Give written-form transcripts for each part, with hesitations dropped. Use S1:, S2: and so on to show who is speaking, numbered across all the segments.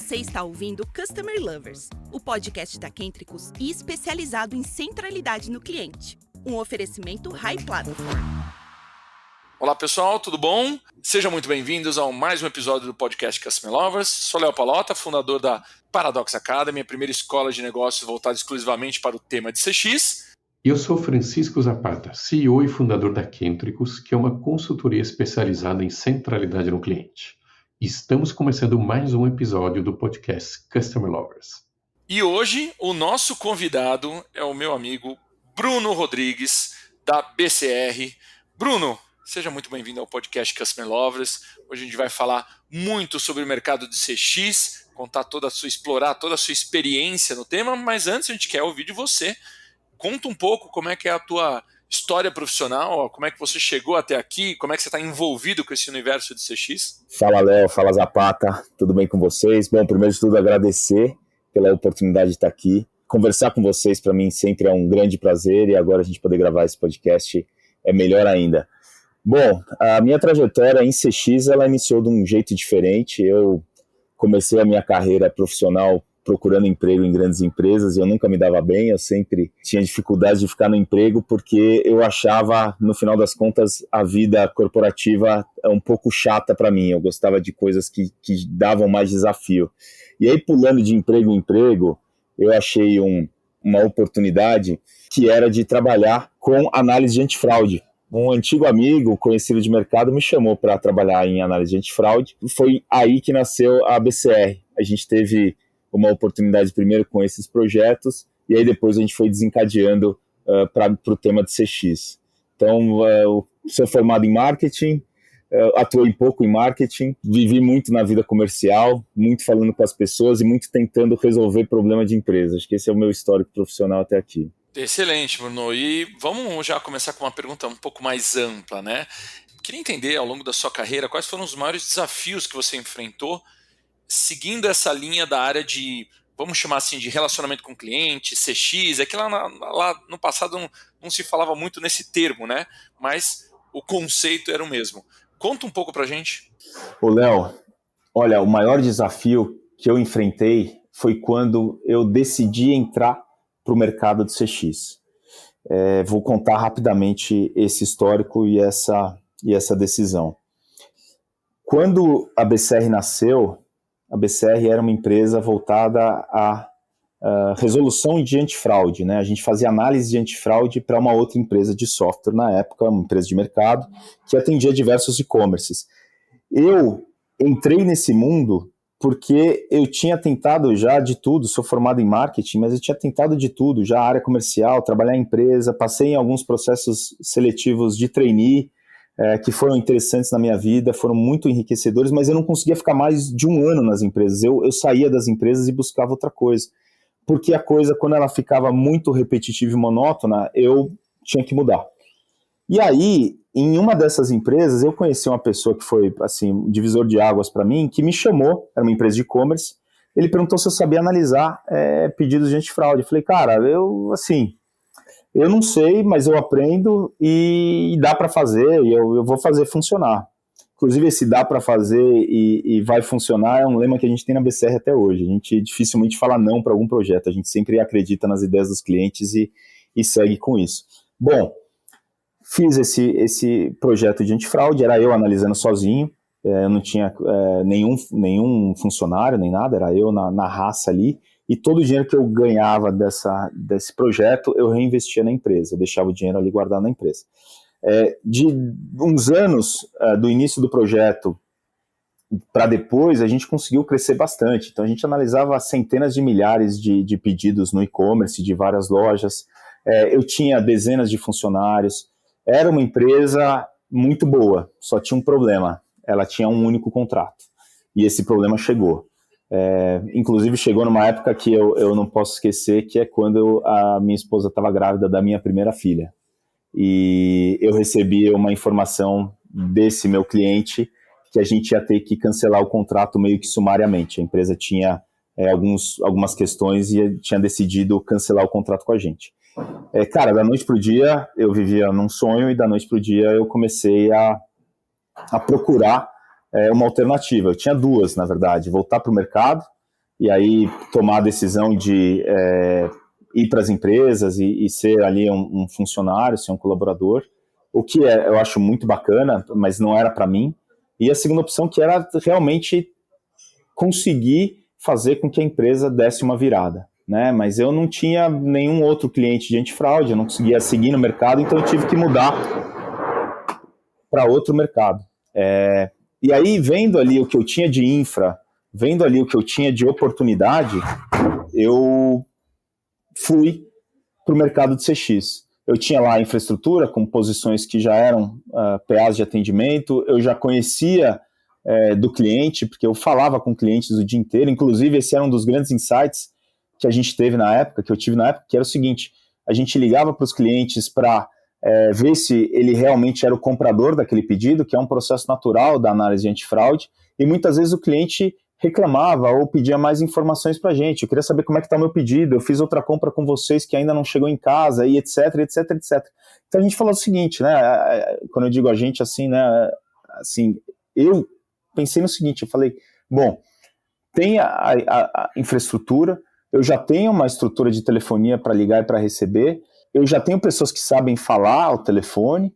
S1: Você está ouvindo Customer Lovers, o podcast da Kentricus e especializado em centralidade no cliente. Um oferecimento High Platform.
S2: Olá pessoal, tudo bom? Sejam muito bem-vindos a mais um episódio do podcast Customer Lovers. Sou Léo Palota, fundador da Paradox Academy, a primeira escola de negócios voltada exclusivamente para o tema de CX.
S3: Eu sou Francisco Zapata, CEO e fundador da Kentricus, que é uma consultoria especializada em centralidade no cliente. Estamos começando mais um episódio do podcast Customer Lovers.
S2: E hoje o nosso convidado é o meu amigo Bruno Rodrigues, da BCR. Bruno, seja muito bem-vindo ao podcast Customer Lovers. Hoje a gente vai falar muito sobre o mercado de CX, explorar toda a sua experiência no tema, mas antes a gente quer ouvir de você. Conta um pouco como é que é a tua história profissional, como é que você chegou até aqui, como é que você está envolvido com esse universo de CX?
S4: Fala Léo, fala Zapata, tudo bem com vocês? Bom, primeiro de tudo agradecer pela oportunidade de estar aqui. Conversar com vocês para mim sempre é um grande prazer e agora a gente poder gravar esse podcast é melhor ainda. Bom, a minha trajetória em CX ela iniciou de um jeito diferente. Eu comecei a minha carreira profissional procurando emprego em grandes empresas e eu nunca me dava bem, eu sempre tinha dificuldade de ficar no emprego porque eu achava, no final das contas, a vida corporativa um pouco chata para mim, eu gostava de coisas que davam mais desafio. E aí, pulando de emprego em emprego, eu achei uma oportunidade que era de trabalhar com análise de antifraude. Um antigo amigo, conhecido de mercado, me chamou para trabalhar em análise de antifraude. Foi aí que nasceu a BCR. A gente teve uma oportunidade primeiro com esses projetos, e aí depois a gente foi desencadeando para o tema de CX. Então, eu sou formado em marketing, atuei pouco em marketing, vivi muito na vida comercial, muito falando com as pessoas e muito tentando resolver problema de empresa. Acho que esse é o meu histórico profissional até aqui.
S2: Excelente, Bruno. E vamos já começar com uma pergunta um pouco mais ampla, né? Queria entender, ao longo da sua carreira, quais foram os maiores desafios que você enfrentou seguindo essa linha da área de, vamos chamar assim, de relacionamento com o cliente, CX, é que lá no passado não se falava muito nesse termo, né? Mas o conceito era o mesmo. Conta um pouco pra gente.
S4: Ô Léo, olha, o maior desafio que eu enfrentei foi quando eu decidi entrar para o mercado de CX. Vou contar rapidamente esse histórico e essa decisão. Quando a BCR nasceu, a BCR era uma empresa voltada à resolução de antifraude, né? A gente fazia análise de antifraude para uma outra empresa de software na época, uma empresa de mercado, que atendia diversos e-commerces. Eu entrei nesse mundo porque eu tinha tentado já de tudo, sou formado em marketing, mas eu tinha tentado de tudo, já área comercial, trabalhar em empresa, passei em alguns processos seletivos de trainee, que foram interessantes na minha vida, foram muito enriquecedores, mas eu não conseguia ficar mais de um ano nas empresas. Eu saía das empresas e buscava outra coisa. Porque a coisa, quando ela ficava muito repetitiva e monótona, eu tinha que mudar. E aí, em uma dessas empresas, eu conheci uma pessoa que foi, assim, um divisor de águas para mim, que me chamou, era uma empresa de e-commerce, ele perguntou se eu sabia analisar pedidos de antifraude. Eu falei, cara, eu não sei, mas eu aprendo e dá para fazer, e eu vou fazer funcionar. Inclusive, esse dá para fazer e vai funcionar é um lema que a gente tem na BCR até hoje. A gente dificilmente fala não para algum projeto, a gente sempre acredita nas ideias dos clientes e segue com isso. Bom, fiz esse projeto de antifraude, era eu analisando sozinho, eu não tinha nenhum funcionário, nem nada, era eu na raça ali, e todo o dinheiro que eu ganhava desse projeto, eu reinvestia na empresa, eu deixava o dinheiro ali guardado na empresa. De uns anos do início do projeto para depois, a gente conseguiu crescer bastante. Então, a gente analisava centenas de milhares de pedidos no e-commerce de várias lojas. Eu tinha dezenas de funcionários. Era uma empresa muito boa, só tinha um problema. Ela tinha um único contrato. E esse problema chegou. Inclusive chegou numa época que eu não posso esquecer, que é quando a minha esposa estava grávida da minha primeira filha. E eu recebi uma informação desse meu cliente que a gente ia ter que cancelar o contrato meio que sumariamente. A empresa tinha algumas questões e tinha decidido cancelar o contrato com a gente. Cara, da noite pro dia eu vivia num sonho e da noite pro dia eu comecei a procurar uma alternativa. Eu tinha duas, na verdade, voltar para o mercado e aí tomar a decisão de ir para as empresas e ser ali um funcionário, ser um colaborador, o que eu acho muito bacana, mas não era para mim. E a segunda opção que era realmente conseguir fazer com que a empresa desse uma virada, né? Mas eu não tinha nenhum outro cliente de antifraude, eu não conseguia seguir no mercado, então eu tive que mudar para outro mercado. E aí, vendo ali o que eu tinha de infra, vendo ali o que eu tinha de oportunidade, eu fui para o mercado de CX. Eu tinha lá a infraestrutura com posições que já eram PAs de atendimento, eu já conhecia do cliente, porque eu falava com clientes o dia inteiro, inclusive esse era um dos grandes insights que a gente teve na época, que eu tive na época, que era o seguinte, a gente ligava para os clientes para ver se ele realmente era o comprador daquele pedido, que é um processo natural da análise de antifraude, e muitas vezes o cliente reclamava ou pedia mais informações para a gente. Eu queria saber como é que está o meu pedido, eu fiz outra compra com vocês que ainda não chegou em casa, e etc, etc, etc. Então a gente falou o seguinte, né, quando eu digo a gente, assim, né, assim, eu pensei no seguinte, eu falei, bom, tem a infraestrutura, eu já tenho uma estrutura de telefonia para ligar e para receber, eu já tenho pessoas que sabem falar ao telefone,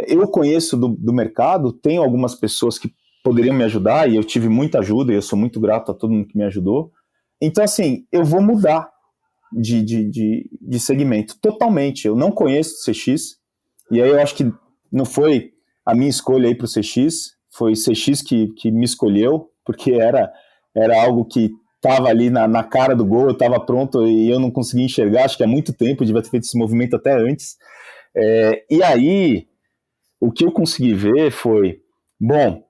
S4: eu conheço do mercado, tenho algumas pessoas que poderiam me ajudar, e eu tive muita ajuda, e eu sou muito grato a todo mundo que me ajudou. Então, assim, eu vou mudar de segmento totalmente. Eu não conheço o CX, e aí eu acho que não foi a minha escolha aí para o CX, foi o CX que me escolheu, porque era algo que estava ali na cara do gol, eu estava pronto e eu não conseguia enxergar, acho que há muito tempo, eu devia ter feito esse movimento até antes. E aí, o que eu consegui ver foi, bom,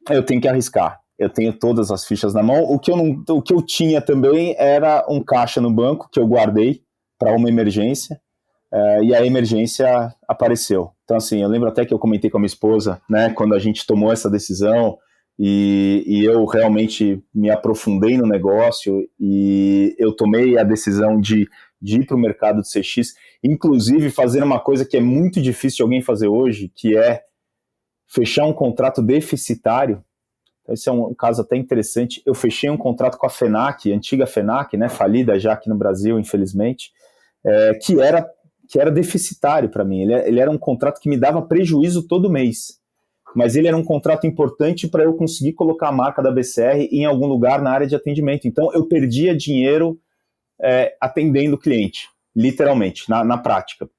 S4: eu tenho que arriscar, eu tenho todas as fichas na mão, o que eu tinha também era um caixa no banco que eu guardei para uma emergência, e a emergência apareceu. Então, assim, eu lembro até que eu comentei com a minha esposa, né, quando a gente tomou essa decisão, e eu realmente me aprofundei no negócio, e eu tomei a decisão de ir para o mercado de CX, inclusive fazer uma coisa que é muito difícil de alguém fazer hoje, que é fechar um contrato deficitário. Esse é um caso até interessante. Eu fechei um contrato com a FENAC, a antiga FENAC, né, falida já aqui no Brasil, infelizmente, que era deficitário para mim. Ele era um contrato que me dava prejuízo todo mês, mas ele era um contrato importante para eu conseguir colocar a marca da BCR em algum lugar na área de atendimento. Então, eu perdia dinheiro atendendo o cliente, literalmente, na prática.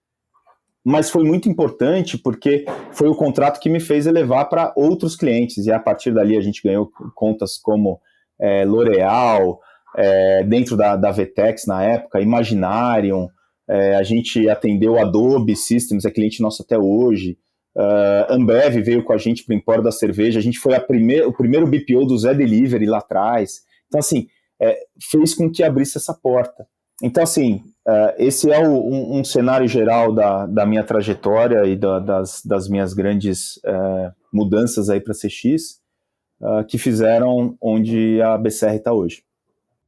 S4: Mas foi muito importante porque foi o contrato que me fez elevar para outros clientes, e a partir dali a gente ganhou contas como L'Oréal, dentro da Vetex na época, Imaginarium, a gente atendeu Adobe Systems, é cliente nosso até hoje, Ambev veio com a gente para o Empório da Cerveja, a gente foi o primeiro BPO do Zé Delivery lá atrás. Então, assim, fez com que abrisse essa porta. Então, assim, esse é um cenário geral da minha trajetória e das minhas grandes mudanças aí para CX, que fizeram onde a BCR está hoje.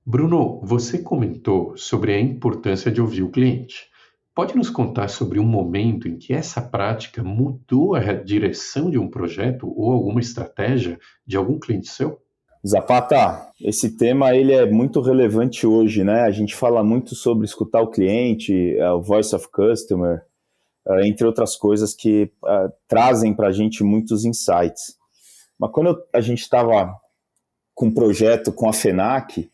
S3: Bruno, você comentou sobre a importância de ouvir o cliente. Pode nos contar sobre um momento em que essa prática mudou a direção de um projeto ou alguma estratégia de algum cliente seu?
S4: Zapata, esse tema ele é muito relevante hoje, né? A gente fala muito sobre escutar o cliente, o Voice of Customer, entre outras coisas que trazem para a gente muitos insights. Mas quando a gente estava com um projeto com a FENAC,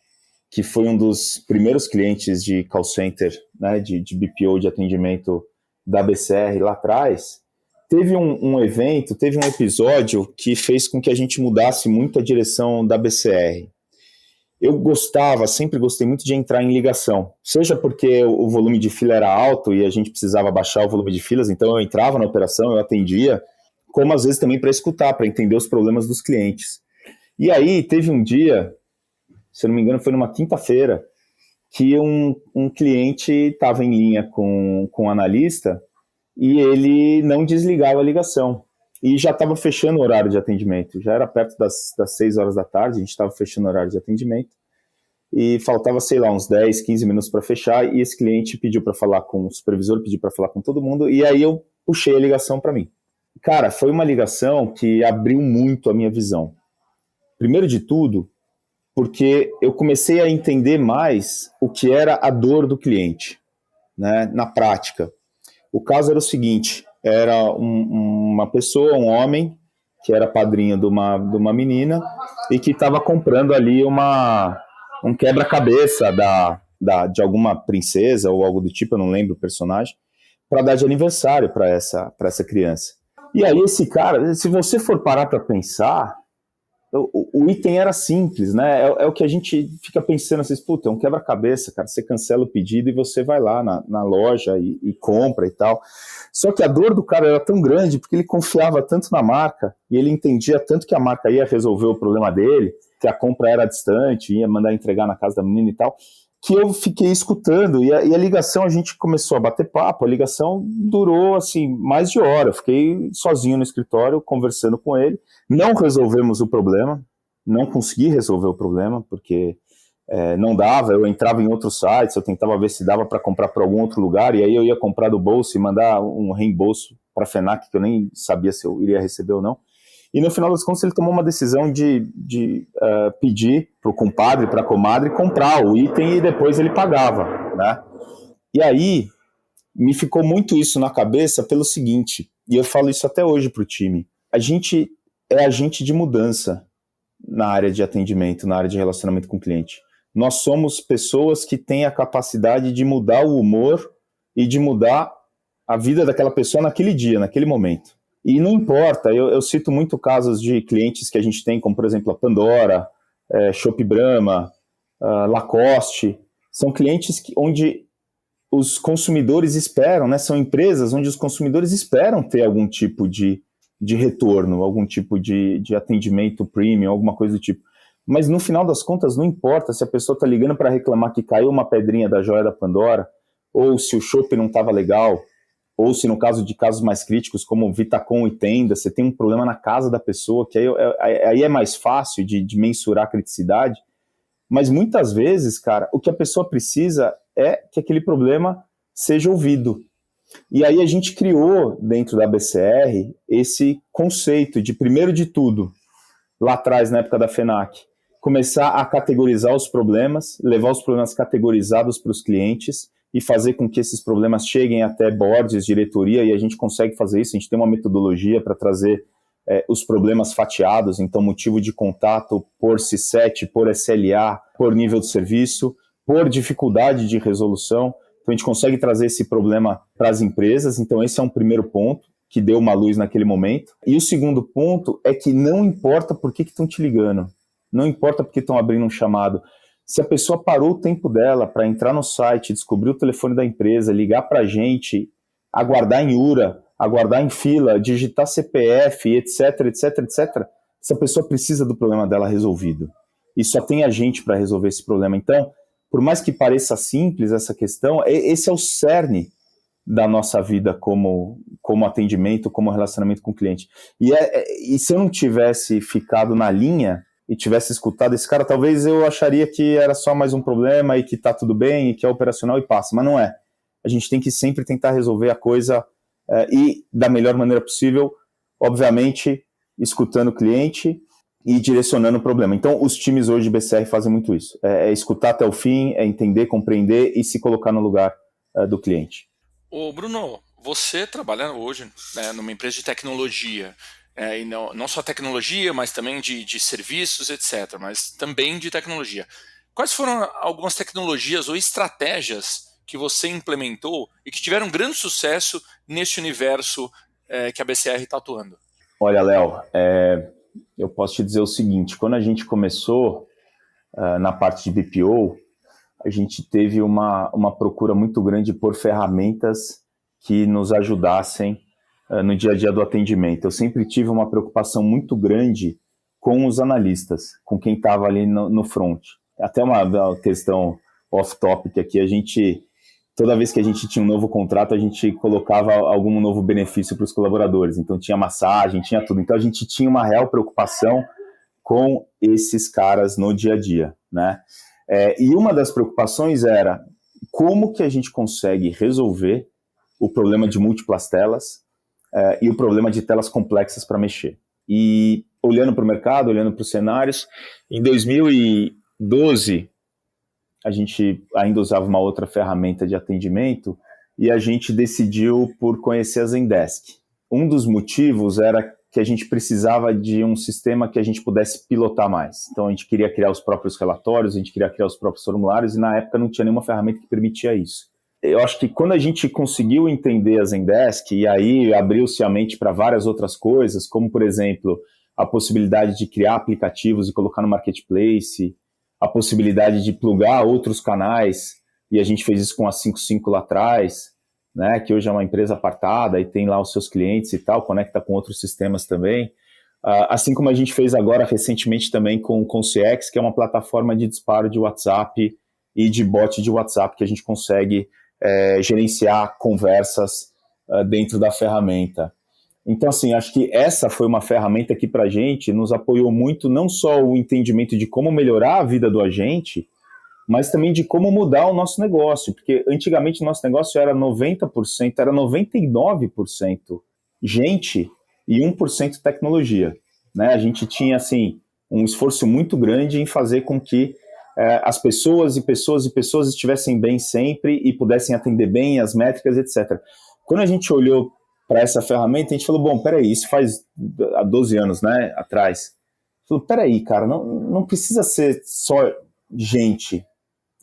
S4: que foi um dos primeiros clientes de call center, né, de BPO, de atendimento da BCR lá atrás, teve um evento, teve um episódio que fez com que a gente mudasse muito a direção da BCR. Eu sempre gostei muito de entrar em ligação, seja porque o volume de fila era alto e a gente precisava baixar o volume de filas, então eu entrava na operação, eu atendia, como às vezes também para escutar, para entender os problemas dos clientes. E aí teve um dia, se eu não me engano foi numa quinta-feira, que um cliente estava em linha com um analista e ele não desligava a ligação. E já estava fechando o horário de atendimento. Já era perto das 6 horas da tarde, a gente estava fechando o horário de atendimento. E faltava, sei lá, uns 10, 15 minutos para fechar. E esse cliente pediu para falar com o supervisor, pediu para falar com todo mundo. E aí eu puxei a ligação para mim. Cara, foi uma ligação que abriu muito a minha visão. Primeiro de tudo, porque eu comecei a entender mais o que era a dor do cliente, né, na prática. O caso era o seguinte, era uma pessoa, um homem, que era padrinho de uma menina e que estava comprando ali um quebra-cabeça de alguma princesa ou algo do tipo, eu não lembro o personagem, para dar de aniversário para essa criança. E aí esse cara, se você for parar para pensar, o item era simples, né? É o que a gente fica pensando assim, puta, é um quebra-cabeça, cara, você cancela o pedido e você vai lá na loja e compra e tal. Só que a dor do cara era tão grande porque ele confiava tanto na marca e ele entendia tanto que a marca ia resolver o problema dele, que a compra era distante, ia mandar entregar na casa da menina e tal, que eu fiquei escutando e a ligação, a gente começou a bater papo, a ligação durou assim mais de hora, eu fiquei sozinho no escritório conversando com ele, não resolvemos o problema, não consegui resolver o problema, porque não dava, eu entrava em outros sites, eu tentava ver se dava para comprar por algum outro lugar, e aí eu ia comprar do bolso e mandar um reembolso para a FENAC, que eu nem sabia se eu iria receber ou não. E no final das contas ele tomou uma decisão de pedir para o compadre, para a comadre, comprar o item e depois ele pagava, né? E aí me ficou muito isso na cabeça pelo seguinte, e eu falo isso até hoje para o time, a gente é agente de mudança na área de atendimento, na área de relacionamento com o cliente. Nós somos pessoas que têm a capacidade de mudar o humor e de mudar a vida daquela pessoa naquele dia, naquele momento. E não importa, eu cito muito casos de clientes que a gente tem, como por exemplo a Pandora, Chopp Brahma, Lacoste, são clientes onde os consumidores esperam, né, são empresas onde os consumidores esperam ter algum tipo de retorno, algum tipo de atendimento premium, alguma coisa do tipo. Mas no final das contas não importa se a pessoa está ligando para reclamar que caiu uma pedrinha da joia da Pandora, ou se o chopp não estava legal, ou se no caso de casos mais críticos, como Vitacom e Tenda, você tem um problema na casa da pessoa, que aí é mais fácil de mensurar a criticidade, mas muitas vezes, cara, o que a pessoa precisa é que aquele problema seja ouvido. E aí a gente criou, dentro da BCR, esse conceito de, primeiro de tudo, lá atrás, na época da FENAC, começar a categorizar os problemas, levar os problemas categorizados para os clientes e fazer com que esses problemas cheguem até boards, diretoria, e a gente consegue fazer isso, a gente tem uma metodologia para trazer os problemas fatiados, então motivo de contato por CSAT, por SLA, por nível de serviço, por dificuldade de resolução. Então a gente consegue trazer esse problema para as empresas, então esse é um primeiro ponto que deu uma luz naquele momento. E o segundo ponto é que não importa por que estão te ligando, não importa porque estão abrindo um chamado. Se a pessoa parou o tempo dela para entrar no site, descobrir o telefone da empresa, ligar para a gente, aguardar em URA, aguardar em fila, digitar CPF, etc, etc, etc, essa pessoa precisa do problema dela resolvido. E só tem a gente para resolver esse problema. Então, por mais que pareça simples essa questão, esse é o cerne da nossa vida como atendimento, como relacionamento com o cliente. E se eu não tivesse ficado na linha e tivesse escutado esse cara, talvez eu acharia que era só mais um problema e que tá tudo bem e que é operacional e passa, mas não é. A gente tem que sempre tentar resolver a coisa e da melhor maneira possível, obviamente escutando o cliente e direcionando o problema. Então, os times hoje de BCR fazem muito isso. É escutar até o fim, é entender, compreender e se colocar no lugar do cliente.
S2: Ô Bruno, você trabalha hoje, né, numa empresa de tecnologia, e não só tecnologia, mas também de serviços, etc., mas também de tecnologia. Quais foram algumas tecnologias ou estratégias que você implementou e que tiveram grande sucesso nesse universo que a BCR está atuando?
S4: Olha, Léo, eu posso te dizer o seguinte, quando a gente começou na parte de BPO, a gente teve uma procura muito grande por ferramentas que nos ajudassem no dia a dia do atendimento. Eu sempre tive uma preocupação muito grande com os analistas, com quem estava ali no front. Até uma questão off-topic aqui, toda vez que a gente tinha um novo contrato, a gente colocava algum novo benefício para os colaboradores. Então tinha massagem, tinha tudo. Então a gente tinha uma real preocupação com esses caras no dia a dia, né? E uma das preocupações era como que a gente consegue resolver o problema de múltiplas telas e o problema de telas complexas para mexer. E olhando para o mercado, olhando para os cenários, em 2000 2012, a gente ainda usava uma outra ferramenta de atendimento e a gente decidiu por conhecer a Zendesk. Um dos motivos era que a gente precisava de um sistema que a gente pudesse pilotar mais. Então a gente queria criar os próprios relatórios, a gente queria criar os próprios formulários e na época não tinha nenhuma ferramenta que permitia isso. Eu acho que quando a gente conseguiu entender a Zendesk, e aí abriu-se a mente para várias outras coisas, como por exemplo, a possibilidade de criar aplicativos e colocar no marketplace, a possibilidade de plugar outros canais, e a gente fez isso com a 55 lá atrás, né, que hoje é uma empresa apartada e tem lá os seus clientes e tal, conecta com outros sistemas também. Assim como a gente fez agora recentemente também com o CX, que é uma plataforma de disparo de WhatsApp e de bot de WhatsApp, que a gente consegue gerenciar conversas dentro da ferramenta. Então, assim, acho que essa foi uma ferramenta que para a gente nos apoiou muito, não só o entendimento de como melhorar a vida do agente, mas também de como mudar o nosso negócio, porque antigamente o nosso negócio era 90%, era 99% gente e 1% tecnologia, né? A gente tinha, assim, um esforço muito grande em fazer com que as pessoas estivessem bem sempre e pudessem atender bem as métricas, etc. Quando a gente olhou para essa ferramenta, a gente falou, bom, peraí, isso faz há 12 anos, né, atrás. Falou, peraí, cara, não precisa ser só gente.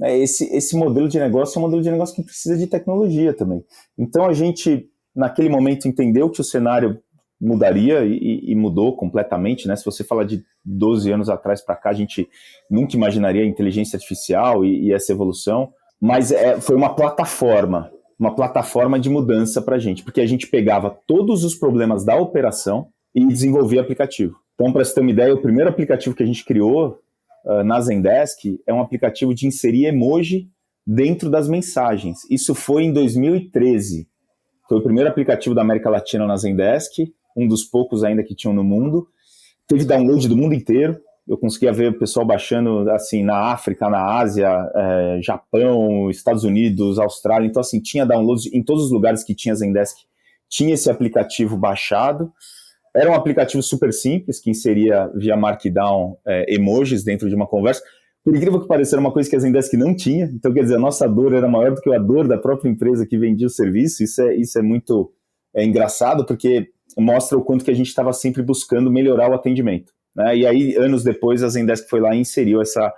S4: Esse modelo de negócio é um modelo de negócio que precisa de tecnologia também. Então a gente, naquele momento, entendeu que o cenário mudaria e mudou completamente, né? Se você falar de 12 anos atrás para cá, a gente nunca imaginaria a inteligência artificial e essa evolução, mas foi uma plataforma de mudança para a gente, porque a gente pegava todos os problemas da operação e desenvolvia aplicativo. Então, para você ter uma ideia, o primeiro aplicativo que a gente criou na Zendesk é um aplicativo de inserir emoji dentro das mensagens. Isso foi em 2013. Foi o primeiro aplicativo da América Latina na Zendesk, um dos poucos ainda que tinham no mundo. Teve download do mundo inteiro. Eu conseguia ver o pessoal baixando assim, na África, na Ásia, Japão, Estados Unidos, Austrália. Então, assim, tinha downloads em todos os lugares que tinha Zendesk. Tinha esse aplicativo baixado. Era um aplicativo super simples, que inseria via Markdown emojis dentro de uma conversa. Por incrível que pareça, era uma coisa que a Zendesk não tinha. Então, quer dizer, a nossa dor era maior do que a dor da própria empresa que vendia o serviço. Isso é muito engraçado, porque mostra o quanto que a gente estava sempre buscando melhorar o atendimento, né? E aí, anos depois, a Zendesk foi lá e inseriu essa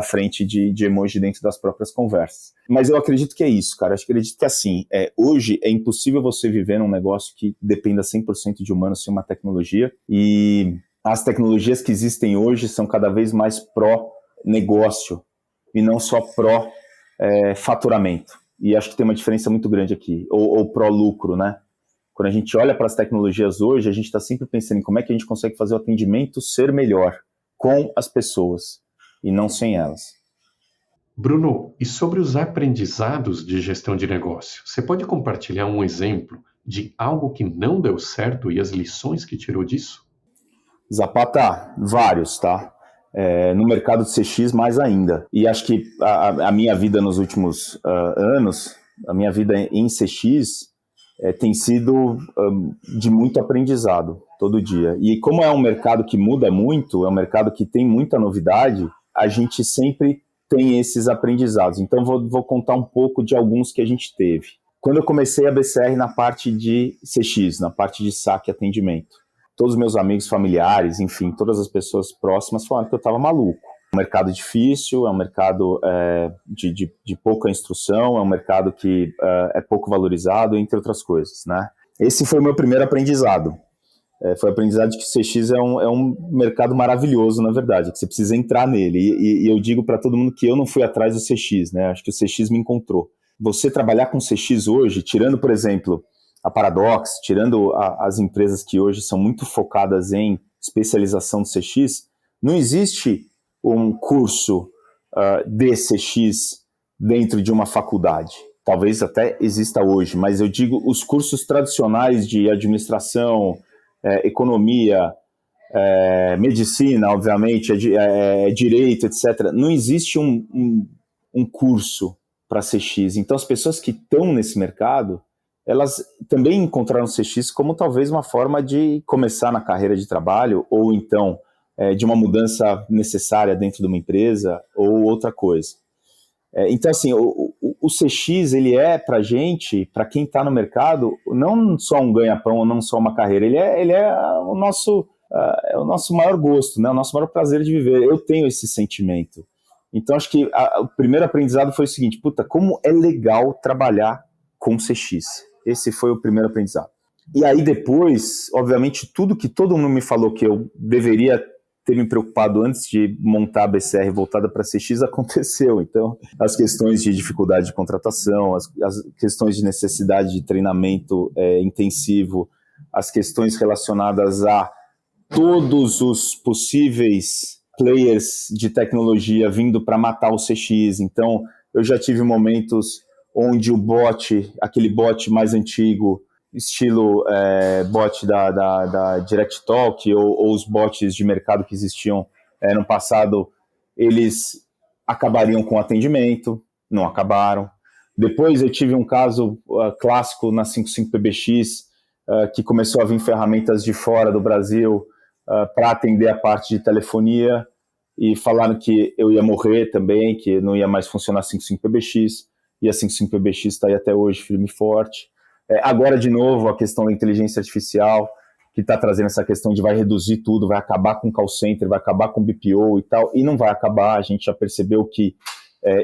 S4: frente de emoji dentro das próprias conversas. Mas eu acredito que é isso, cara. Eu acredito que, assim, hoje é impossível você viver num negócio que dependa 100% de humanos sem uma tecnologia, e as tecnologias que existem hoje são cada vez mais pró-negócio e não só pró-faturamento. E acho que tem uma diferença muito grande aqui, ou pró-lucro, né? Quando a gente olha para as tecnologias hoje, a gente está sempre pensando em como é que a gente consegue fazer o atendimento ser melhor com as pessoas e não sem elas.
S3: Bruno, e sobre os aprendizados de gestão de negócio? Você pode compartilhar um exemplo de algo que não deu certo e as lições que tirou disso?
S4: Zapata, vários, tá? No mercado de CX, mais ainda. E acho que a minha vida nos últimos anos, a minha vida em CX, tem sido de muito aprendizado todo dia. E como é um mercado que muda muito, é um mercado que tem muita novidade, a gente sempre tem esses aprendizados. Então, vou contar um pouco de alguns que a gente teve. Quando eu comecei a BCR na parte de CX, na parte de saque e atendimento, todos os meus amigos, familiares, enfim, todas as pessoas próximas falaram que eu estava maluco. É um mercado difícil, é um mercado de pouca instrução, é um mercado que é pouco valorizado, entre outras coisas, né? Esse foi o meu primeiro aprendizado. Foi o aprendizado de que o CX é um mercado maravilhoso, na verdade, que você precisa entrar nele. E eu digo para todo mundo que eu não fui atrás do CX, né? Acho que o CX me encontrou. Você trabalhar com CX hoje, tirando, por exemplo, a Paradox, tirando as empresas que hoje são muito focadas em especialização do CX, não existe um curso de CX dentro de uma faculdade. Talvez até exista hoje, mas eu digo os cursos tradicionais de administração, economia, medicina, obviamente, direito, etc. Não existe um curso para CX. Então, as pessoas que estão nesse mercado, elas também encontraram o CX como talvez uma forma de começar na carreira de trabalho, ou então de uma mudança necessária dentro de uma empresa ou outra coisa. Então, assim, o CX, ele é pra gente, para quem está no mercado, não só um ganha-pão, não só uma carreira, ele é o nosso maior gosto, né? O nosso maior prazer de viver. Eu tenho esse sentimento. Então, acho que o primeiro aprendizado foi o seguinte, como é legal trabalhar com CX. Esse foi o primeiro aprendizado. E aí depois, obviamente, tudo que todo mundo me falou que eu deveria ter me preocupado antes de montar a BCR voltada para CX aconteceu. Então, as questões de dificuldade de contratação, as questões de necessidade de treinamento intensivo, as questões relacionadas a todos os possíveis players de tecnologia vindo para matar o CX. Então, eu já tive momentos onde o bot, aquele bot mais antigo, estilo bot da Direct Talk ou os bots de mercado que existiam no passado, eles acabariam com o atendimento, não acabaram. Depois eu tive um caso clássico na 55PBX, que começou a vir ferramentas de fora do Brasil para atender a parte de telefonia e falaram que eu ia morrer também, que não ia mais funcionar a 55PBX, e a 55PBX está aí até hoje firme e forte. Agora, de novo, a questão da inteligência artificial, que está trazendo essa questão de vai reduzir tudo, vai acabar com o call center, vai acabar com o BPO e tal, e não vai acabar. A gente já percebeu que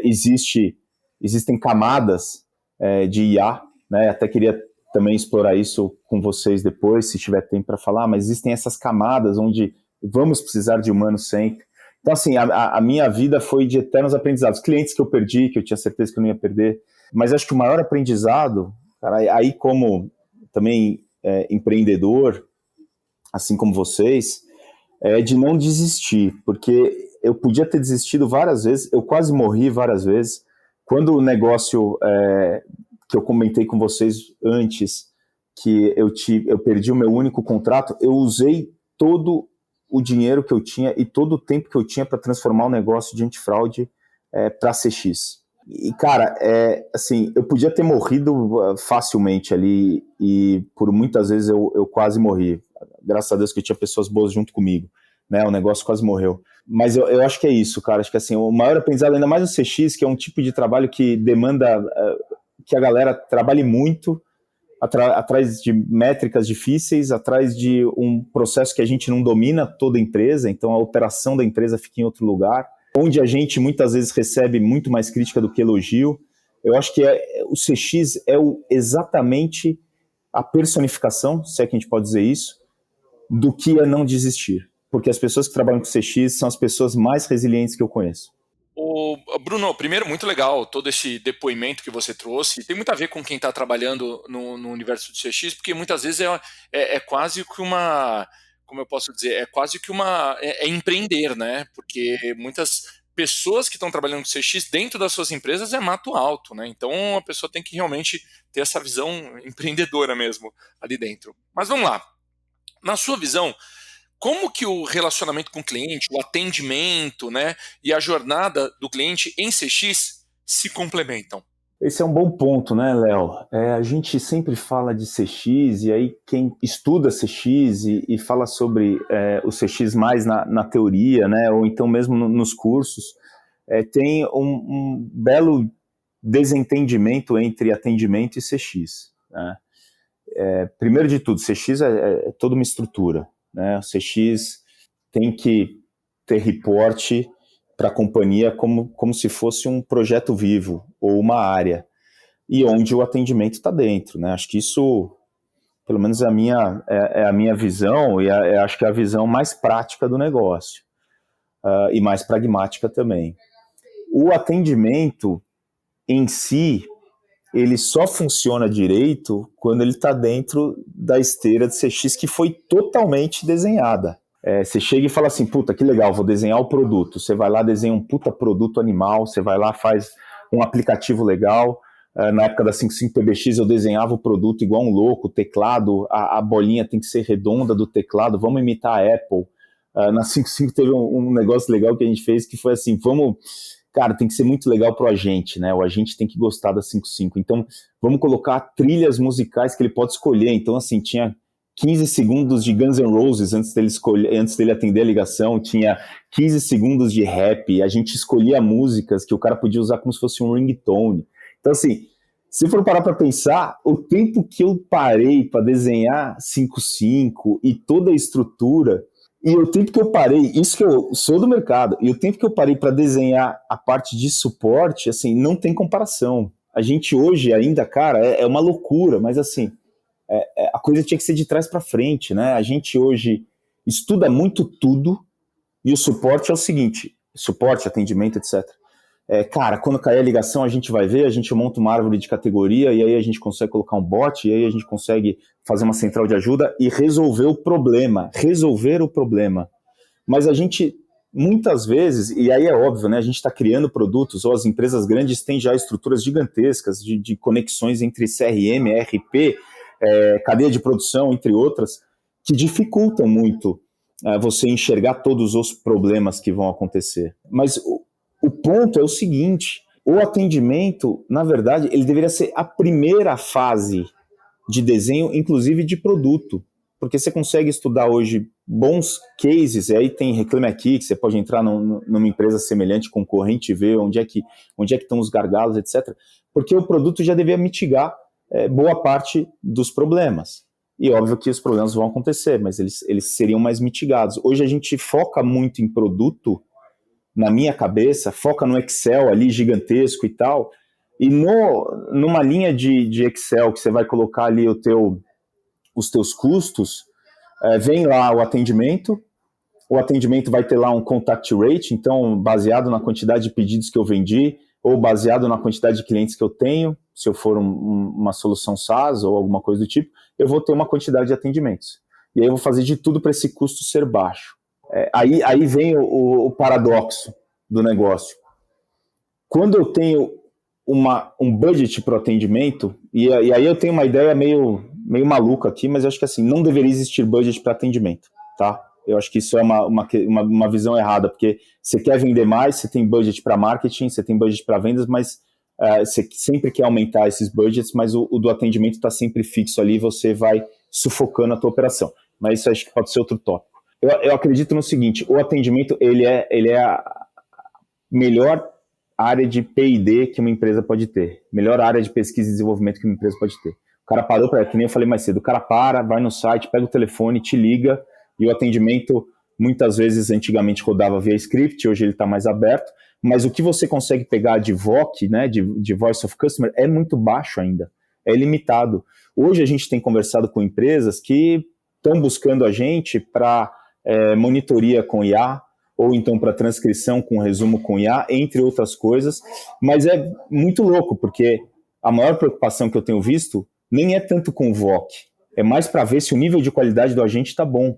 S4: existem camadas de IA, né? Até queria também explorar isso com vocês depois, se tiver tempo para falar, mas existem essas camadas onde vamos precisar de humanos sempre. Então, assim, a minha vida foi de eternos aprendizados. Clientes que eu perdi, que eu tinha certeza que eu não ia perder, mas acho que o maior aprendizado, cara, aí como também empreendedor, assim como vocês, é de não desistir, porque eu podia ter desistido várias vezes, eu quase morri várias vezes. Quando o negócio que eu comentei com vocês antes, que eu perdi o meu único contrato, eu usei todo o dinheiro que eu tinha e todo o tempo que eu tinha para transformar o negócio de antifraude para CX. E, cara, assim, eu podia ter morrido facilmente ali e por muitas vezes eu quase morri. Graças a Deus que eu tinha pessoas boas junto comigo, né? O negócio quase morreu. Mas eu acho que é isso, cara. Acho que assim, o maior aprendizado, ainda mais no CX, que é um tipo de trabalho que demanda que a galera trabalhe muito, atrás de métricas difíceis, atrás de um processo que a gente não domina toda a empresa, então a operação da empresa fica em outro lugar, onde a gente muitas vezes recebe muito mais crítica do que elogio. Eu acho que o CX é exatamente a personificação, se é que a gente pode dizer isso, do que é não desistir. Porque as pessoas que trabalham com CX são as pessoas mais resilientes que eu conheço.
S2: Bruno, primeiro, muito legal todo esse depoimento que você trouxe. Tem muito a ver com quem está trabalhando no universo do CX, porque muitas vezes é quase que uma, como eu posso dizer, é quase que é empreender, né? Porque muitas pessoas que estão trabalhando com CX dentro das suas empresas é mato alto, né? Então a pessoa tem que realmente ter essa visão empreendedora mesmo ali dentro. Mas vamos lá. Na sua visão, como que o relacionamento com o cliente, o atendimento, né, e a jornada do cliente em CX se complementam?
S4: Esse é um bom ponto, né, Léo? A gente sempre fala de CX, e aí quem estuda CX e fala sobre o CX mais na teoria, né, ou então mesmo nos cursos, tem um belo desentendimento entre atendimento e CX. Né? Primeiro de tudo, CX é toda uma estrutura. Né? O CX tem que ter reporte para a companhia como se fosse um projeto vivo ou uma área, e onde o atendimento está dentro. Né? Acho que isso, pelo menos é a minha visão, e acho que é a visão mais prática do negócio, e mais pragmática também. O atendimento em si, ele só funciona direito quando ele está dentro da esteira de CX que foi totalmente desenhada. Você chega e fala assim, puta, que legal, vou desenhar o produto. Você vai lá, desenha um puta produto animal, você vai lá, faz um aplicativo legal. Na época da 55PBX eu desenhava o produto igual um louco, o teclado, a bolinha tem que ser redonda do teclado, vamos imitar a Apple. Na 55 teve um negócio legal que a gente fez que foi assim, cara, tem que ser muito legal pro agente, né? O agente tem que gostar da 55. Então, vamos colocar trilhas musicais que ele pode escolher. Então, assim, tinha 15 segundos de Guns N' Roses antes dele atender a ligação, tinha 15 segundos de rap, a gente escolhia músicas que o cara podia usar como se fosse um ringtone. Então, assim, se for parar para pensar, o tempo que eu parei para desenhar 5.5 e toda a estrutura, e o tempo que eu parei, isso que eu sou do mercado, e o tempo que eu parei para desenhar a parte de suporte, assim, não tem comparação. A gente hoje ainda, cara, é uma loucura, mas assim, a coisa tinha que ser de trás para frente, né? A gente hoje estuda muito tudo, e o suporte é o seguinte, suporte, atendimento, etc. Cara, quando cair a ligação, a gente vai ver, a gente monta uma árvore de categoria, e aí a gente consegue colocar um bot, e aí a gente consegue fazer uma central de ajuda e resolver o problema. Mas a gente, muitas vezes, e aí é óbvio, né, a gente está criando produtos, ou as empresas grandes têm já estruturas gigantescas de conexões entre CRM, ERP, cadeia de produção, entre outras, que dificultam muito você enxergar todos os problemas que vão acontecer. Mas o ponto é o seguinte, o atendimento, na verdade, ele deveria ser a primeira fase de desenho, inclusive de produto, porque você consegue estudar hoje bons cases, e aí tem Reclame Aqui, que você pode entrar numa empresa semelhante, concorrente, e ver onde é que estão os gargalos, etc., porque o produto já deveria mitigar boa parte dos problemas. E óbvio que os problemas vão acontecer, mas eles seriam mais mitigados. Hoje a gente foca muito em produto, na minha cabeça, foca no Excel ali gigantesco e tal, e numa linha de Excel que você vai colocar ali os teus custos, vem lá o atendimento vai ter lá um contact rate, então baseado na quantidade de pedidos que eu vendi, ou baseado na quantidade de clientes que eu tenho, se eu for uma solução SaaS ou alguma coisa do tipo, eu vou ter uma quantidade de atendimentos. E aí eu vou fazer de tudo para esse custo ser baixo. Aí vem o paradoxo do negócio. Quando eu tenho um budget para o atendimento, e aí eu tenho uma ideia meio maluca aqui, mas eu acho que assim, não deveria existir budget para atendimento, tá? Eu acho que isso é uma visão errada, porque você quer vender mais, você tem budget para marketing, você tem budget para vendas, mas você sempre quer aumentar esses budgets, mas o do atendimento está sempre fixo ali, você vai sufocando a tua operação. Mas isso acho que pode ser outro tópico. Eu acredito no seguinte, o atendimento ele é a melhor área de P&D que uma empresa pode ter, melhor área de pesquisa e desenvolvimento que uma empresa pode ter. O cara parou, que nem eu falei mais cedo, o cara vai no site, pega o telefone, te liga, e o atendimento, muitas vezes, antigamente rodava via script, hoje ele está mais aberto, mas o que você consegue pegar de VOC, né, de Voice of Customer, é muito baixo ainda, é limitado. Hoje a gente tem conversado com empresas que estão buscando a gente para monitoria com IA, ou então para transcrição com resumo com IA, entre outras coisas, mas é muito louco, porque a maior preocupação que eu tenho visto nem é tanto com o VOC, é mais para ver se o nível de qualidade do agente está bom,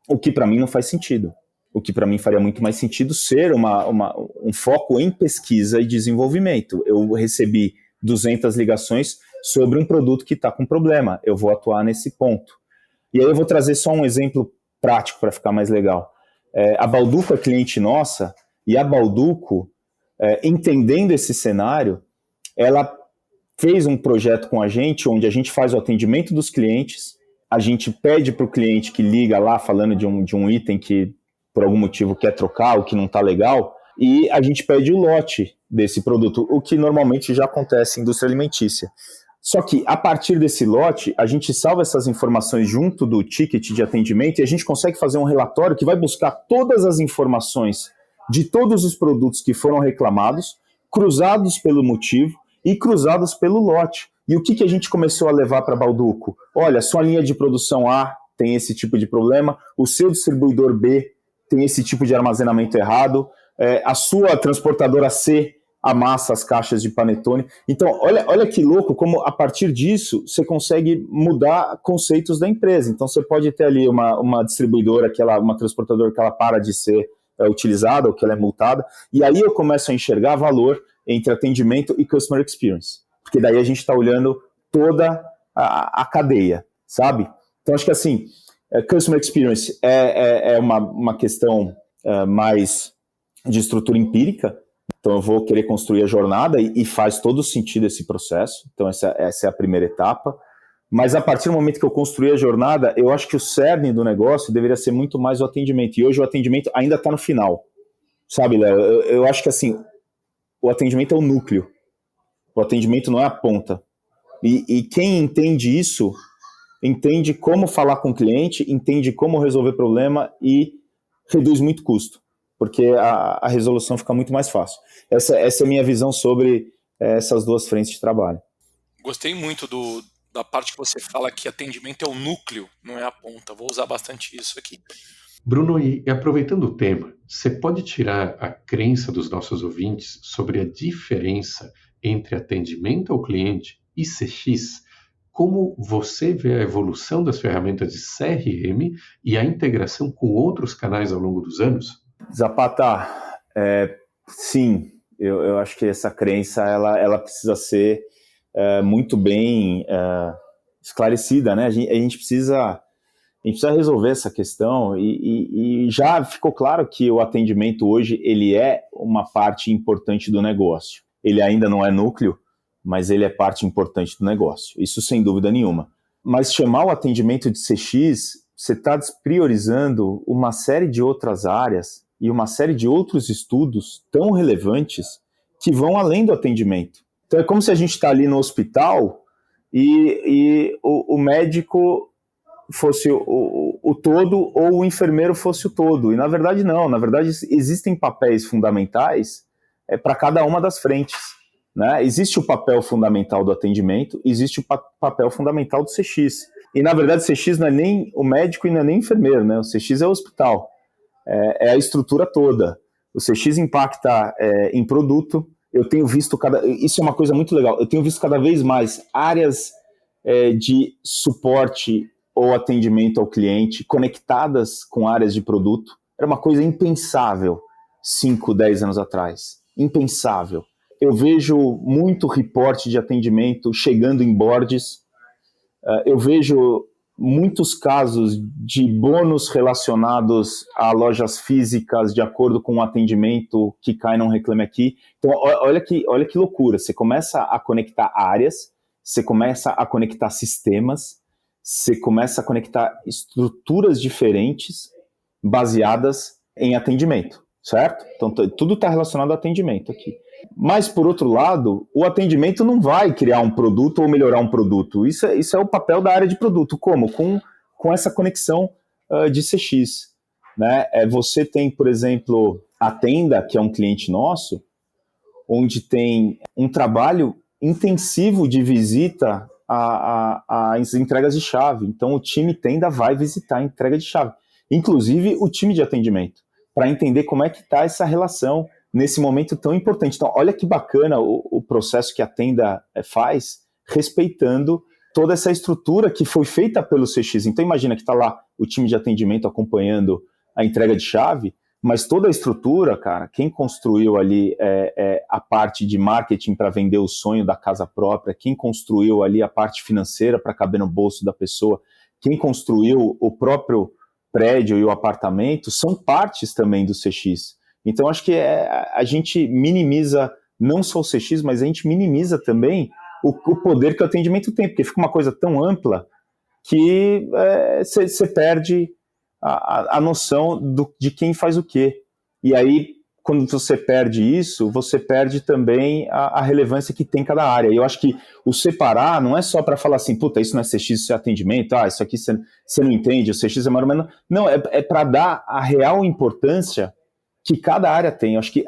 S4: o que para mim não faz sentido. O que para mim faria muito mais sentido ser um foco em pesquisa e desenvolvimento. Eu recebi 200 ligações sobre um produto que está com problema, eu vou atuar nesse ponto. E aí eu vou trazer só um exemplo prático para ficar mais legal. A Balduco é cliente nossa, e a Balduco, entendendo esse cenário, ela fez um projeto com a gente, onde a gente faz o atendimento dos clientes, a gente pede para o cliente que liga lá falando de um item que por algum motivo quer trocar, o que não está legal, e a gente pede o lote desse produto, o que normalmente já acontece em indústria alimentícia. Só que, a partir desse lote, a gente salva essas informações junto do ticket de atendimento e a gente consegue fazer um relatório que vai buscar todas as informações de todos os produtos que foram reclamados, cruzados pelo motivo e cruzados pelo lote. E o que a gente começou a levar para Balduco? Olha, sua linha de produção A tem esse tipo de problema, o seu distribuidor B tem esse tipo de armazenamento errado, a sua transportadora C amassa as caixas de panetone. Então, olha que louco como a partir disso você consegue mudar conceitos da empresa. Então, você pode ter ali uma distribuidora, uma transportadora que ela para de ser utilizada ou que ela é multada, e aí eu começo a enxergar valor entre atendimento e customer experience, porque daí a gente está olhando toda a cadeia, sabe? Então, acho que assim, customer experience é uma questão mais de estrutura empírica. Então eu vou querer construir a jornada e faz todo sentido esse processo. Então essa é a primeira etapa. Mas a partir do momento que eu construí a jornada, eu acho que o cerne do negócio deveria ser muito mais o atendimento. E hoje o atendimento ainda está no final. Sabe, Léo? Eu acho que assim, o atendimento é o núcleo. O atendimento não é a ponta. E quem entende isso, entende como falar com o cliente, entende como resolver problema e reduz muito custo. Porque a resolução fica muito mais fácil. Essa é a minha visão sobre essas duas frentes de trabalho.
S2: Gostei muito da parte que você fala que atendimento é o núcleo, não é a ponta. Vou usar bastante isso aqui.
S3: Bruno, e aproveitando o tema, você pode tirar a crença dos nossos ouvintes sobre a diferença entre atendimento ao cliente e CX? Como você vê a evolução das ferramentas de CRM e a integração com outros canais ao longo dos anos?
S4: Zapata, sim, eu acho que essa crença ela precisa ser muito bem esclarecida, né? A gente precisa resolver essa questão e já ficou claro que o atendimento hoje ele é uma parte importante do negócio. Ele ainda não é núcleo, mas ele é parte importante do negócio, isso sem dúvida nenhuma. Mas chamar o atendimento de CX, você está despriorizando uma série de outras áreas e uma série de outros estudos tão relevantes que vão além do atendimento. Então é como se a gente está ali no hospital e o médico fosse o todo ou o enfermeiro fosse o todo. E na verdade não, na verdade existem papéis fundamentais para cada uma das frentes. Né? Existe o papel fundamental do atendimento, existe o papel fundamental do CX. E na verdade o CX não é nem o médico e não é nem o enfermeiro, né? O CX é o hospital, é a estrutura toda. O CX impacta em produto. Eu tenho visto isso é uma coisa muito legal, eu tenho visto cada vez mais áreas de suporte ou atendimento ao cliente conectadas com áreas de produto. Era uma coisa impensável 5, 10 anos atrás. Impensável. Eu vejo muito reporte de atendimento chegando em boards. Eu vejo muitos casos de bônus relacionados a lojas físicas de acordo com o atendimento que cai num Reclame Aqui. Então, olha que loucura. Você começa a conectar áreas, você começa a conectar sistemas, você começa a conectar estruturas diferentes baseadas em atendimento, certo? Então, tudo está relacionado ao atendimento aqui. Mas, por outro lado, o atendimento não vai criar um produto ou melhorar um produto. Isso é o papel da área de produto. Como? Com essa conexão de CX. Né? Você tem, por exemplo, a Tenda, que é um cliente nosso, onde tem um trabalho intensivo de visita às entregas de chave. Então, o time Tenda vai visitar a entrega de chave. Inclusive, o time de atendimento, para entender como é que está essa relação nesse momento tão importante. Então, olha que bacana o processo que a Tenda faz, respeitando toda essa estrutura que foi feita pelo CX. Então, imagina que está lá o time de atendimento acompanhando a entrega de chave, mas toda a estrutura, cara, quem construiu ali a parte de marketing para vender o sonho da casa própria, quem construiu ali a parte financeira para caber no bolso da pessoa, quem construiu o próprio prédio e o apartamento, são partes também do CX. Então, acho que a gente minimiza não só o CX, mas a gente minimiza também o poder que o atendimento tem, porque fica uma coisa tão ampla que você perde a noção de quem faz o quê. E aí, quando você perde isso, você perde também a relevância que tem cada área. E eu acho que o separar não é só para falar assim, puta, isso não é CX, isso é atendimento, isso aqui você não entende, o CX é mais ou menos... Não, é para dar a real importância que cada área tem. Eu acho que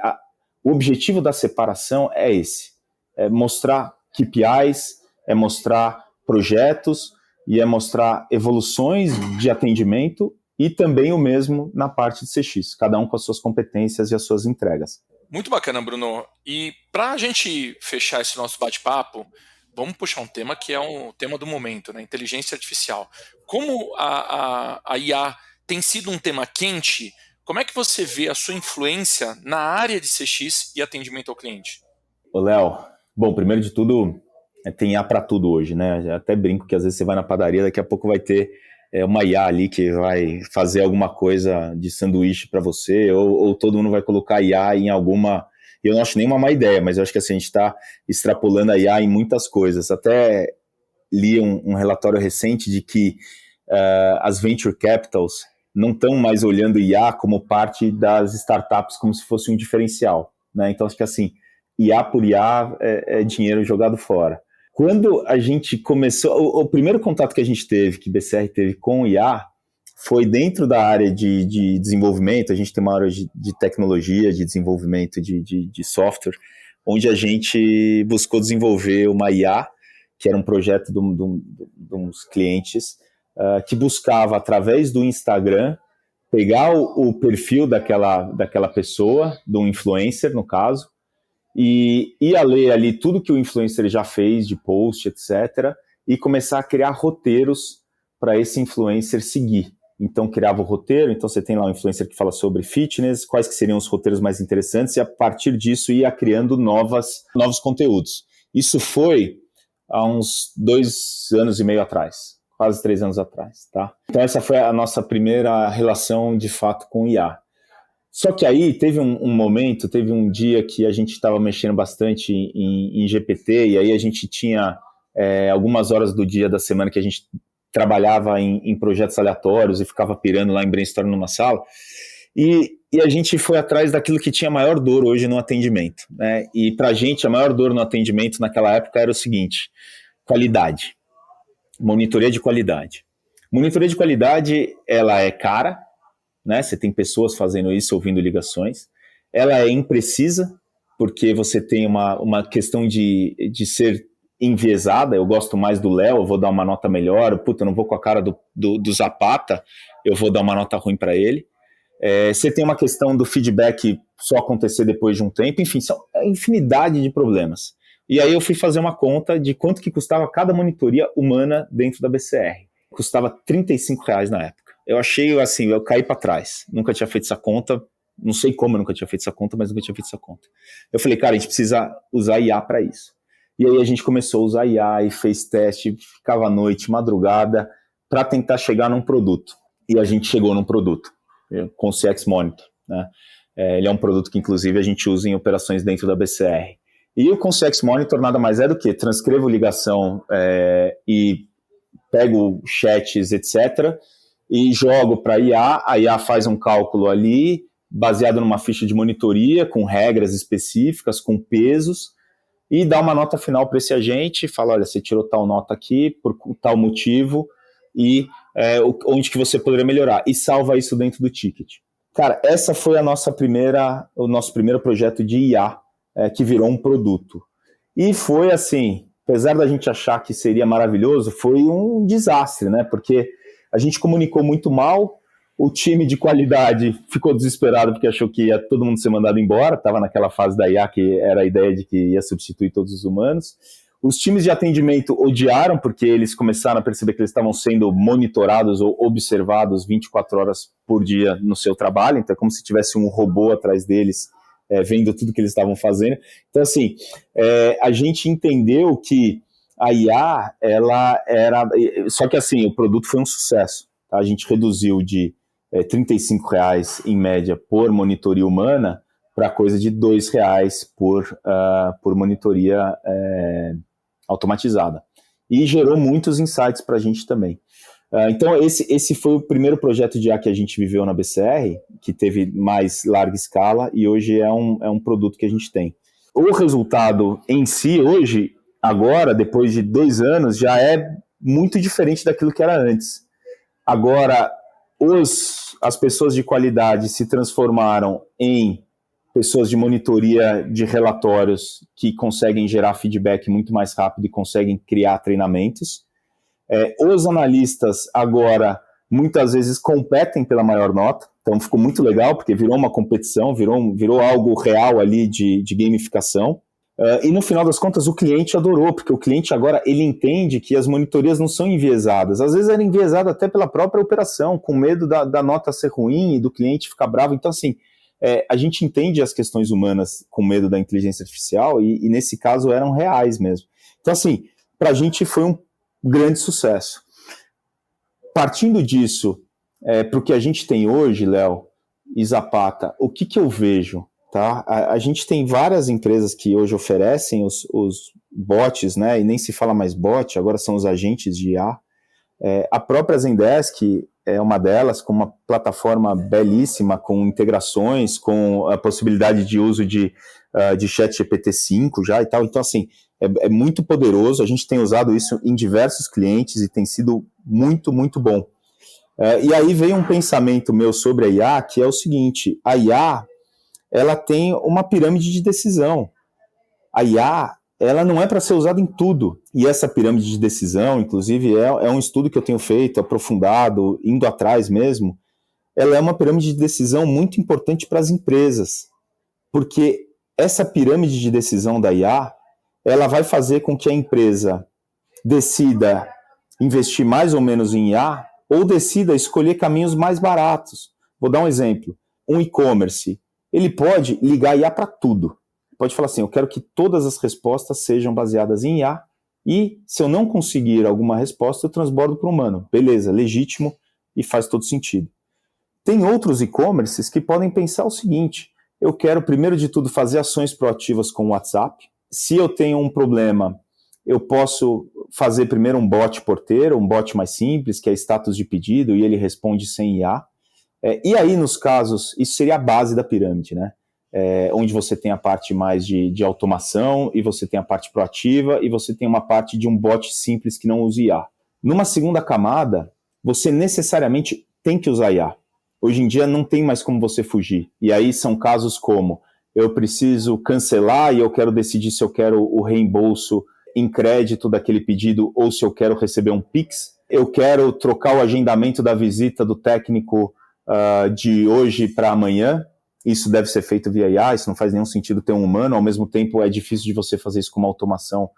S4: o objetivo da separação é esse, é mostrar KPIs, é mostrar projetos e é mostrar evoluções de atendimento e também o mesmo na parte de CX, cada um com as suas competências e as suas entregas.
S2: Muito bacana, Bruno. E para a gente fechar esse nosso bate-papo, vamos puxar um tema que é um tema do momento, né? Inteligência artificial. Como a IA tem sido um tema quente, como é que você vê a sua influência na área de CX e atendimento ao cliente?
S4: Ô, Léo, bom, primeiro de tudo, tem IA para tudo hoje, né? Eu até brinco que às vezes você vai na padaria, daqui a pouco vai ter uma IA ali que vai fazer alguma coisa de sanduíche para você, ou todo mundo vai colocar IA em alguma... Eu não acho nem uma má ideia, mas eu acho que assim, a gente está extrapolando a IA em muitas coisas. Até li um relatório recente de que as venture capitals não estão mais olhando IA como parte das startups como se fosse um diferencial, né? Então, acho que assim, IA por IA é dinheiro jogado fora. Quando a gente começou, o primeiro contato que a gente teve, que BCR teve com IA, foi dentro da área de desenvolvimento. A gente tem uma área de tecnologia, de desenvolvimento de software, onde a gente buscou desenvolver uma IA, que era um projeto de uns clientes, que buscava, através do Instagram, pegar o perfil daquela pessoa, de um influencer, no caso, e ia ler ali tudo que o influencer já fez de post, etc., e começar a criar roteiros para esse influencer seguir. Então, criava o roteiro, então você tem lá um influencer que fala sobre fitness, quais que seriam os roteiros mais interessantes, e a partir disso ia criando novos conteúdos. Isso foi há uns 2 anos e meio atrás, quase 3 anos atrás, tá? Então essa foi a nossa primeira relação, de fato, com o IA. Só que aí teve um momento, teve um dia que a gente estava mexendo bastante em GPT, e aí a gente tinha algumas horas do dia da semana que a gente trabalhava em projetos aleatórios e ficava pirando lá em brainstorm numa sala, e a gente foi atrás daquilo que tinha maior dor hoje no atendimento, né? E para a gente, a maior dor no atendimento naquela época era o seguinte: qualidade, monitoria de qualidade. Monitoria de qualidade, ela é cara, né? Você tem pessoas fazendo isso, ouvindo ligações. Ela é imprecisa, porque você tem uma questão de ser enviesada. Eu gosto mais do Léo, eu vou dar uma nota melhor. Puta, eu não vou com a cara do Zapata, eu vou dar uma nota ruim para ele. Você tem uma questão do feedback só acontecer depois de um tempo. Enfim, são infinidade de problemas. E aí eu fui fazer uma conta de quanto que custava cada monitoria humana dentro da BCR. Custava R$35 na época. Eu achei assim, eu caí para trás. Nunca tinha feito essa conta. Não sei como eu nunca tinha feito essa conta, mas nunca tinha feito essa conta. Eu falei, cara, a gente precisa usar IA para isso. E aí a gente começou a usar IA e fez teste, ficava à noite, madrugada, para tentar chegar num produto. E a gente chegou num produto, com o CX Monitor, né? Ele é um produto que, inclusive, a gente usa em operações dentro da BCR. E o CX Monitor nada mais é do que transcrevo ligação e pego chats, etc., e jogo para a IA faz um cálculo ali, baseado numa ficha de monitoria, com regras específicas, com pesos, e dá uma nota final para esse agente, fala, olha, você tirou tal nota aqui, por tal motivo, e onde que você poderia melhorar, e salva isso dentro do ticket. Cara, essa foi o nosso primeiro projeto de IA, que virou um produto. E foi assim, apesar da gente achar que seria maravilhoso, foi um desastre, né? Porque a gente comunicou muito mal, o time de qualidade ficou desesperado porque achou que ia todo mundo ser mandado embora, estava naquela fase da IA que era a ideia de que ia substituir todos os humanos. Os times de atendimento odiaram porque eles começaram a perceber que eles estavam sendo monitorados ou observados 24 horas por dia no seu trabalho, então é como se tivesse um robô atrás deles, vendo tudo que eles estavam fazendo. Então, assim, a gente entendeu que a IA, ela era... Só que, assim, o produto foi um sucesso. Tá? A gente reduziu de R$35 em média por monitoria humana para coisa de R$2 por monitoria automatizada. E gerou muitos insights para a gente também. Então, esse foi o primeiro projeto de IA que a gente viveu na BCR, que teve mais larga escala, e hoje é um produto que a gente tem. O resultado em si, hoje, agora, depois de 2 anos, já é muito diferente daquilo que era antes. Agora, as pessoas de qualidade se transformaram em pessoas de monitoria de relatórios que conseguem gerar feedback muito mais rápido e conseguem criar treinamentos. Os analistas agora muitas vezes competem pela maior nota, então ficou muito legal porque virou uma competição, virou algo real ali de gamificação. E no final das contas o cliente adorou, porque o cliente agora ele entende que as monitorias não são enviesadas, às vezes era enviesada até pela própria operação, com medo da nota ser ruim e do cliente ficar bravo. Então assim, a gente entende as questões humanas com medo da inteligência artificial e nesse caso eram reais mesmo. Então assim, para a gente foi um grande sucesso. Partindo disso, para o que a gente tem hoje, Léo e Zapata, o que eu vejo? Tá? A gente tem várias empresas que hoje oferecem bots, né, e nem se fala mais bot, agora são os agentes de IA. A própria Zendesk é uma delas, com uma plataforma belíssima, com integrações, com a possibilidade de uso de ChatGPT-5 já e tal. Então, assim, é muito poderoso. A gente tem usado isso em diversos clientes e tem sido muito, muito bom. E aí veio um pensamento meu sobre a IA, que é o seguinte: a IA, ela tem uma pirâmide de decisão. A IA, ela não é para ser usada em tudo. E essa pirâmide de decisão, inclusive, é um estudo que eu tenho feito, aprofundado, indo atrás mesmo. Ela é uma pirâmide de decisão muito importante para as empresas, porque essa pirâmide de decisão da IA, ela vai fazer com que a empresa decida investir mais ou menos em IA, ou decida escolher caminhos mais baratos. Vou dar um exemplo. Um e-commerce, ele pode ligar IA para tudo. Pode falar assim: eu quero que todas as respostas sejam baseadas em IA, e se eu não conseguir alguma resposta, eu transbordo para o humano. Beleza, legítimo e faz todo sentido. Tem outros e-commerces que podem pensar o seguinte: eu quero, primeiro de tudo, fazer ações proativas com o WhatsApp. Se eu tenho um problema, eu posso fazer primeiro um bot porteiro, um bot mais simples, que é status de pedido, e ele responde sem IA. E aí, nos casos, isso seria a base da pirâmide, né? Onde você tem a parte mais de automação, e você tem a parte proativa, e você tem uma parte de um bot simples que não usa IA. Numa segunda camada, você necessariamente tem que usar IA. Hoje em dia não tem mais como você fugir. E aí são casos como: eu preciso cancelar e eu quero decidir se eu quero o reembolso em crédito daquele pedido ou se eu quero receber um Pix. Eu quero trocar o agendamento da visita do técnico de hoje para amanhã. Isso deve ser feito via IA, isso não faz nenhum sentido ter um humano. Ao mesmo tempo, é difícil de você fazer isso com uma automação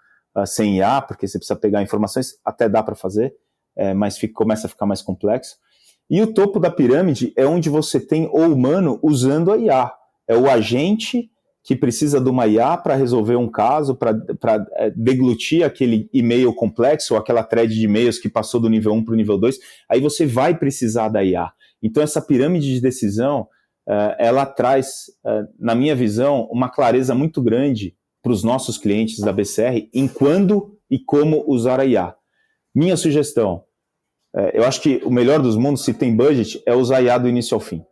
S4: sem IA, porque você precisa pegar informações, até dá para fazer, mas começa a ficar mais complexo. E o topo da pirâmide é onde você tem o humano usando a IA. É o agente que precisa de uma IA para resolver um caso, para deglutir aquele e-mail complexo, ou aquela thread de e-mails que passou do nível 1 para o nível 2. Aí você vai precisar da IA. Então, essa pirâmide de decisão, ela traz, na minha visão, uma clareza muito grande para os nossos clientes da BCR em quando e como usar a IA. Minha sugestão: eu acho que o melhor dos mundos, se tem budget, é usar a IA do início ao fim.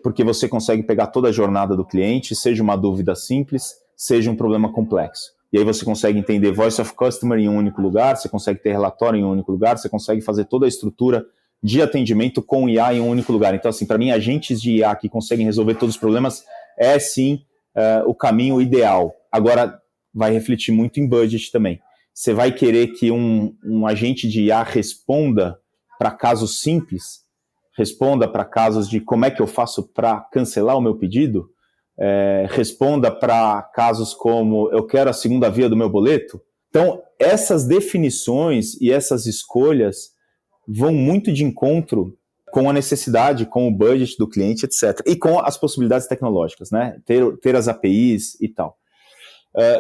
S4: Porque você consegue pegar toda a jornada do cliente, seja uma dúvida simples, seja um problema complexo. E aí você consegue entender Voice of Customer em um único lugar, você consegue ter relatório em um único lugar, você consegue fazer toda a estrutura de atendimento com IA em um único lugar. Então, assim, para mim, agentes de IA que conseguem resolver todos os problemas é, sim, o caminho ideal. Agora, vai refletir muito em budget também. Você vai querer que um agente de IA responda para casos simples, responda para casos de como é que eu faço para cancelar o meu pedido, responda para casos como eu quero a segunda via do meu boleto. Então, essas definições e essas escolhas vão muito de encontro com a necessidade, com o budget do cliente, etc. E com as possibilidades tecnológicas, né? Ter as APIs e tal.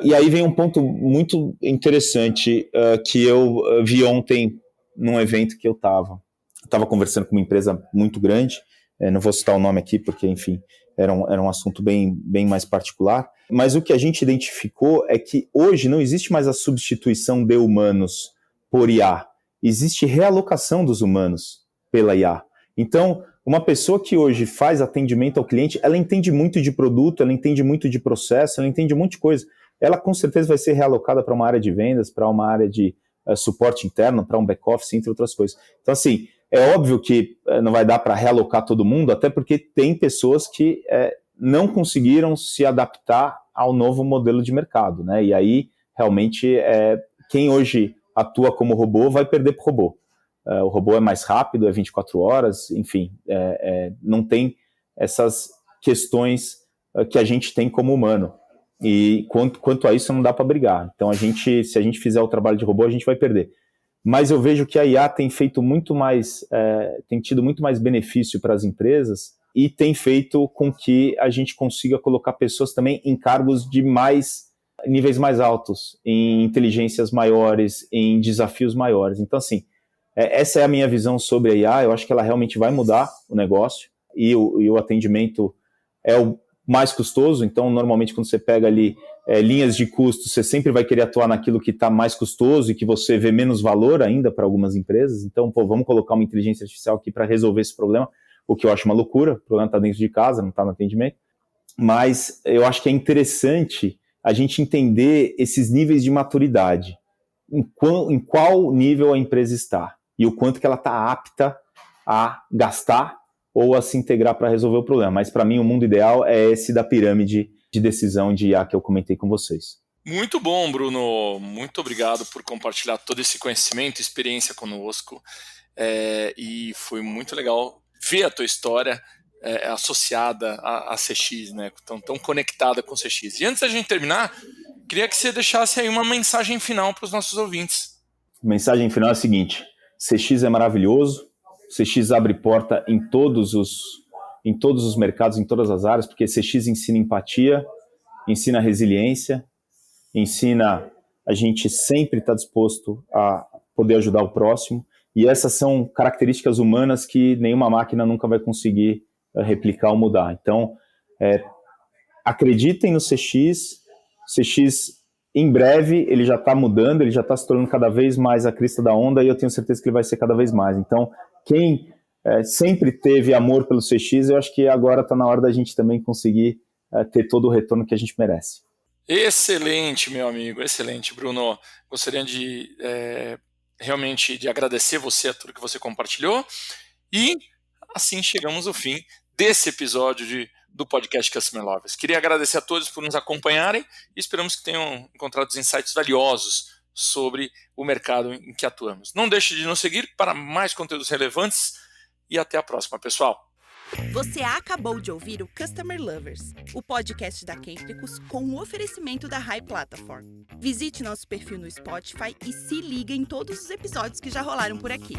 S4: E aí vem um ponto muito interessante que eu vi ontem num evento que eu estava conversando com uma empresa muito grande, não vou citar o nome aqui porque, enfim, era um assunto bem mais particular, mas o que a gente identificou é que hoje não existe mais a substituição de humanos por IA, existe realocação dos humanos pela IA. Então, uma pessoa que hoje faz atendimento ao cliente, ela entende muito de produto, ela entende muito de processo, ela entende um monte de coisa. Ela com certeza vai ser realocada para uma área de vendas, para uma área de suporte interno, para um back-office, entre outras coisas. Então, assim, é óbvio que não vai dar para realocar todo mundo, até porque tem pessoas que não conseguiram se adaptar ao novo modelo de mercado, né? E aí, realmente, quem hoje atua como robô vai perder para o robô. O robô é mais rápido, é 24 horas, enfim, não tem essas questões que a gente tem como humano. E quanto a isso não dá para brigar. Então, se a gente fizer o trabalho de robô, a gente vai perder. Mas eu vejo que a IA tem feito muito mais, tem tido muito mais benefício para as empresas e tem feito com que a gente consiga colocar pessoas também em cargos de níveis mais altos, em inteligências maiores, em desafios maiores. Então, assim, essa é a minha visão sobre a IA. Eu acho que ela realmente vai mudar o negócio e o atendimento é o mais custoso. Então, normalmente, quando você pega ali linhas de custo, você sempre vai querer atuar naquilo que está mais custoso e que você vê menos valor ainda para algumas empresas. Então, vamos colocar uma inteligência artificial aqui para resolver esse problema, o que eu acho uma loucura. O problema está dentro de casa, não está no atendimento. Mas eu acho que é interessante a gente entender esses níveis de maturidade. Em qual nível a empresa está e o quanto que ela está apta a gastar ou a se integrar para resolver o problema. Mas, para mim, o mundo ideal é esse da pirâmide de decisão de IA que eu comentei com vocês.
S2: Muito bom, Bruno. Muito obrigado por compartilhar todo esse conhecimento e experiência conosco. E foi muito legal ver a tua história associada à CX, né? Tão conectada com o CX. E antes da gente terminar, queria que você deixasse aí uma mensagem final para os nossos ouvintes.
S4: A mensagem final é a seguinte: CX é maravilhoso, CX abre porta em todos os mercados, em todas as áreas, porque CX ensina empatia, ensina resiliência, ensina a gente sempre estar disposto a poder ajudar o próximo, e essas são características humanas que nenhuma máquina nunca vai conseguir replicar ou mudar. Então, acreditem no CX em breve ele já está mudando, ele já está se tornando cada vez mais a crista da onda, e eu tenho certeza que ele vai ser cada vez mais. Então, quem sempre teve amor pelo CX, eu acho que agora está na hora da gente também conseguir ter todo o retorno que a gente merece.
S2: Excelente, meu amigo, excelente, Bruno. Gostaria de realmente de agradecer você a tudo que você compartilhou, e assim chegamos ao fim desse episódio do podcast Customer Lovers. Queria agradecer a todos por nos acompanharem e esperamos que tenham encontrado insights valiosos sobre o mercado em que atuamos. Não deixe de nos seguir para mais conteúdos relevantes e até a próxima, pessoal.
S1: Você acabou de ouvir o Customer Lovers, o podcast da Kentricus com o oferecimento da High Platform. Visite nosso perfil no Spotify e se liga em todos os episódios que já rolaram por aqui.